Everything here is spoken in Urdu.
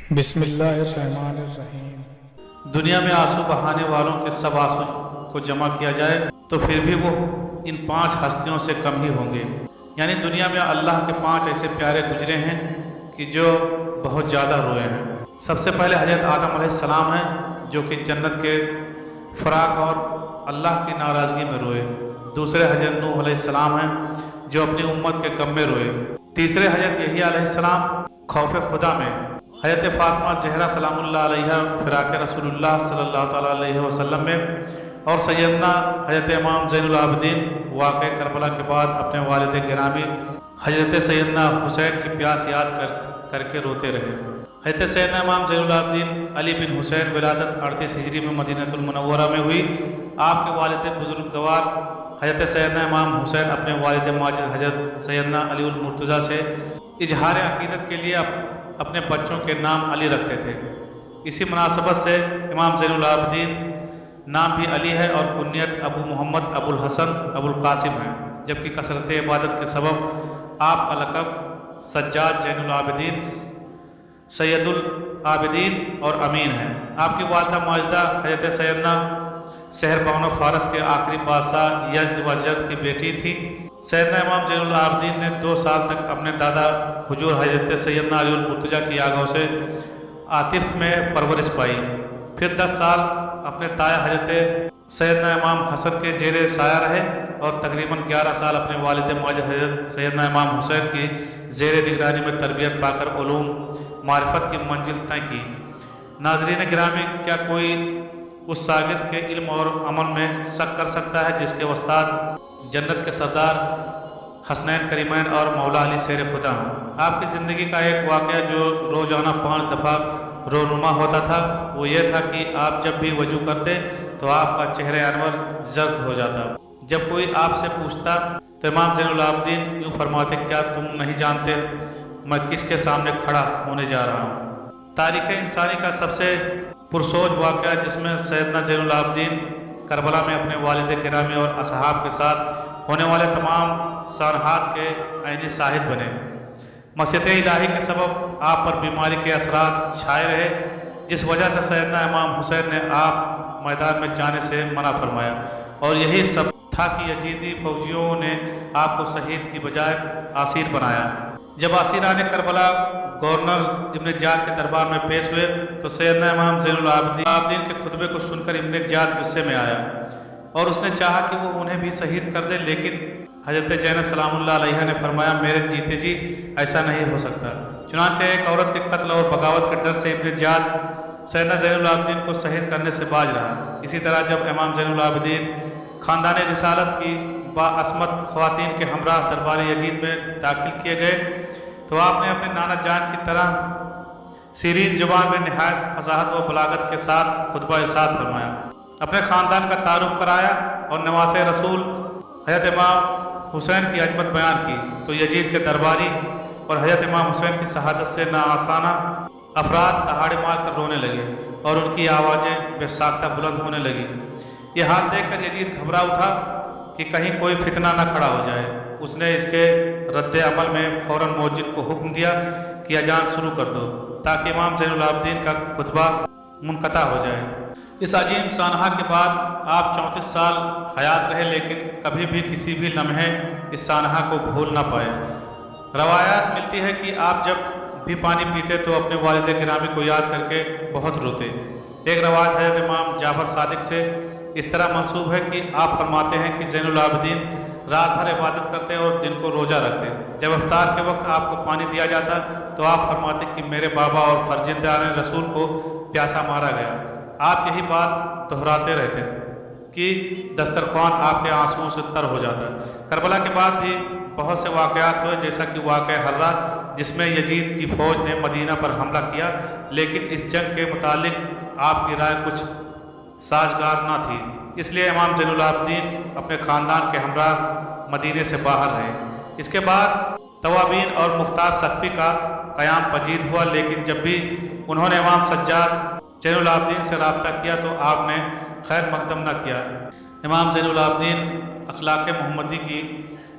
بسم اللہ الرحمن الرحیم۔ دنیا میں آنسو بہانے والوں کے سب آنسو کو جمع کیا جائے تو پھر بھی وہ ان 5 ہستیوں سے کم ہی ہوں گے۔ یعنی دنیا میں اللہ کے 5 ایسے پیارے گزرے ہیں کہ جو بہت زیادہ روئے ہیں۔ سب سے پہلے حضرت آدم علیہ السلام ہیں جو کہ جنت کے فراق اور اللہ کی ناراضگی میں روئے۔ دوسرے حضرت نوح علیہ السلام ہیں جو اپنی امت کے غم میں روئے۔ تیسرے حضرت یحییٰ علیہ السلام خوف خدا میں۔ حضرت فاطمہ زہرا سلام اللہ علیہ فراق رسول اللہ صلی اللہ تعالیٰ علیہ وسلم میں، اور سیدنا حضرت امام زین العابدین واقع کربلا کے بعد اپنے والد گرامی حضرت سیدنا حسین کی پیاس یاد کر کے روتے رہے۔ حضرت سیدنا امام زین العابدین علی بن حسین ولادت 38 ہجری میں مدینہ المنورہ میں ہوئی۔ آپ کے والد بزرگوار حضرت سیدنا امام حسین اپنے والد ماجد حضرت سیدنا علی المرتضیٰ سے اظہار عقیدت کے لیے اپنے بچوں کے نام علی رکھتے تھے۔ اسی مناسبت سے امام زین العابدین نام بھی علی ہے اور کنیت ابو محمد، ابو الحسن، ابو القاسم ہے، جبکہ کثرت عبادت کے سبب آپ کا لقب سجاد زین العابدین، سید العابدین اور امین ہے۔ آپ کی والدہ ماجدہ حضرت سیدنا سحر بانو فارس کے آخری بادشاہ یزد و جرد کی بیٹی تھی۔ سیدنا امام زین العابدین نے 2 سال تک اپنے دادا حضور حضرت سیدنا علی المرتضیٰ کی آگاہوں سے عاطفت میں پرورش پائی۔ پھر 10 سال اپنے تایا حضرت سیدنا امام حسن کے زیر سایہ رہے اور تقریباً 11 سال اپنے والد ماجد حضرت سیدنا امام حسین کی زیر نگرانی میں تربیت پا کر علوم معرفت کی منزل طے کی۔ ناظرین گرامی، کیا کوئی اس شاگرد کے علم اور عمل میں شک کر سکتا ہے جس کے استاد جنت کے سردار حسنین کریمین اور مولا علی شیر خدا ہوں؟ آپ کی زندگی کا ایک واقعہ جو روزانہ 5 دفعہ رونما ہوتا تھا وہ یہ تھا کہ آپ جب بھی وضو کرتے تو آپ کا چہرہ انور زرد ہو جاتا۔ جب کوئی آپ سے پوچھتا تو امام زین العابدین یوں فرماتے، کیا تم نہیں جانتے میں کس کے سامنے کھڑا ہونے جا رہا ہوں؟ تاریخ انسانی کا سب سے پرسوچ واقعہ جس میں سیدنا زین العابدین کربلا میں اپنے والد گرامی اور اصحاب کے ساتھ ہونے والے تمام سانحات کے عینی شاہد بنے۔ مسیت الہی کے سبب آپ پر بیماری کے اثرات چھائے رہے، جس وجہ سے سیدنا امام حسین نے آپ میدان میں جانے سے منع فرمایا، اور یہی سب تھا کہ یزیدی فوجیوں نے آپ کو شہید کی بجائے اسیر بنایا۔ جب اسیران کربلا گورنر ابن زیاد کے دربار میں پیش ہوئے تو سیدنا امام زین العابدین کے خطبے کو سن کر ابن زیاد غصے میں آیا اور اس نے چاہا کہ وہ انہیں بھی شہید کر دے، لیکن حضرت زینب سلام اللہ علیہ نے فرمایا، میرے جیتے جی ایسا نہیں ہو سکتا۔ چنانچہ ایک عورت کے قتل اور بغاوت کے ڈر سے ابن زیاد سیدنا زین العابدین کو شہید کرنے سے باز رہا۔ اسی طرح جب امام زین العابدین خاندان رسالت کی باعصمت خواتین کے ہمراہ دربار یزید میں داخل کیے گئے تو آپ نے اپنے نانا جان کی طرح شیرین زبان میں نہایت فصاحت و بلاغت کے ساتھ خطبہ ارشاد فرمایا، اپنے خاندان کا تعارف کرایا اور نواسے رسول حضرت امام حسین کی عظمت بیان کی تو یزید کے درباری اور حضرت امام حسین کی شہادت سے ناآسانہ افراد دہاڑے مار کر رونے لگے اور ان کی آوازیں بے ساختہ بلند ہونے لگی۔ یہ حال دیکھ کر یزید گھبرا اٹھا کہ کہیں کوئی فتنہ نہ کھڑا ہو جائے۔ اس نے اس کے رد عمل میں فوراً مؤذن کو حکم دیا کہ اذان شروع کر دو تاکہ امام زین العابدین کا خطبہ منقطع ہو جائے۔ اس عظیم سانحہ کے بعد آپ 34 سال حیات رہے، لیکن کبھی بھی کسی بھی لمحے اس سانحہ کو بھول نہ پائے۔ روایات ملتی ہے کہ آپ جب بھی پانی پیتے تو اپنے والد گرامی کو یاد کر کے بہت روتے۔ ایک روایت حضرت امام جعفر صادق سے اس طرح منسوب ہے کہ آپ فرماتے ہیں کہ زین العابدین رات بھر عبادت کرتے اور دن کو روزہ رکھتے۔ جب افطار کے وقت آپ کو پانی دیا جاتا تو آپ فرماتے کہ میرے بابا اور فرزندان رسول کو پیاسا مارا گیا۔ آپ یہی بات دہراتے رہتے تھے کہ دسترخوان آپ کے آنسوؤں سے تر ہو جاتا ہے۔ کربلا کے بعد بھی بہت سے واقعات ہوئے، جیسا کہ واقعہ حرہ جس میں یزید کی فوج نے مدینہ پر حملہ کیا، لیکن اس جنگ کے متعلق آپ کی رائے کچھ سازگار نہ تھی، اس لیے امام زین العابدین اپنے خاندان کے ہمراہ مدینے سے باہر رہے۔ اس کے بعد توابین اور مختار سقفی کا قیام پذیر ہوا، لیکن جب بھی انہوں نے امام سجاد زین العابدین سے رابطہ کیا تو آپ نے خیر مقدم نہ کیا۔ امام زین العابدین اخلاق محمدی کی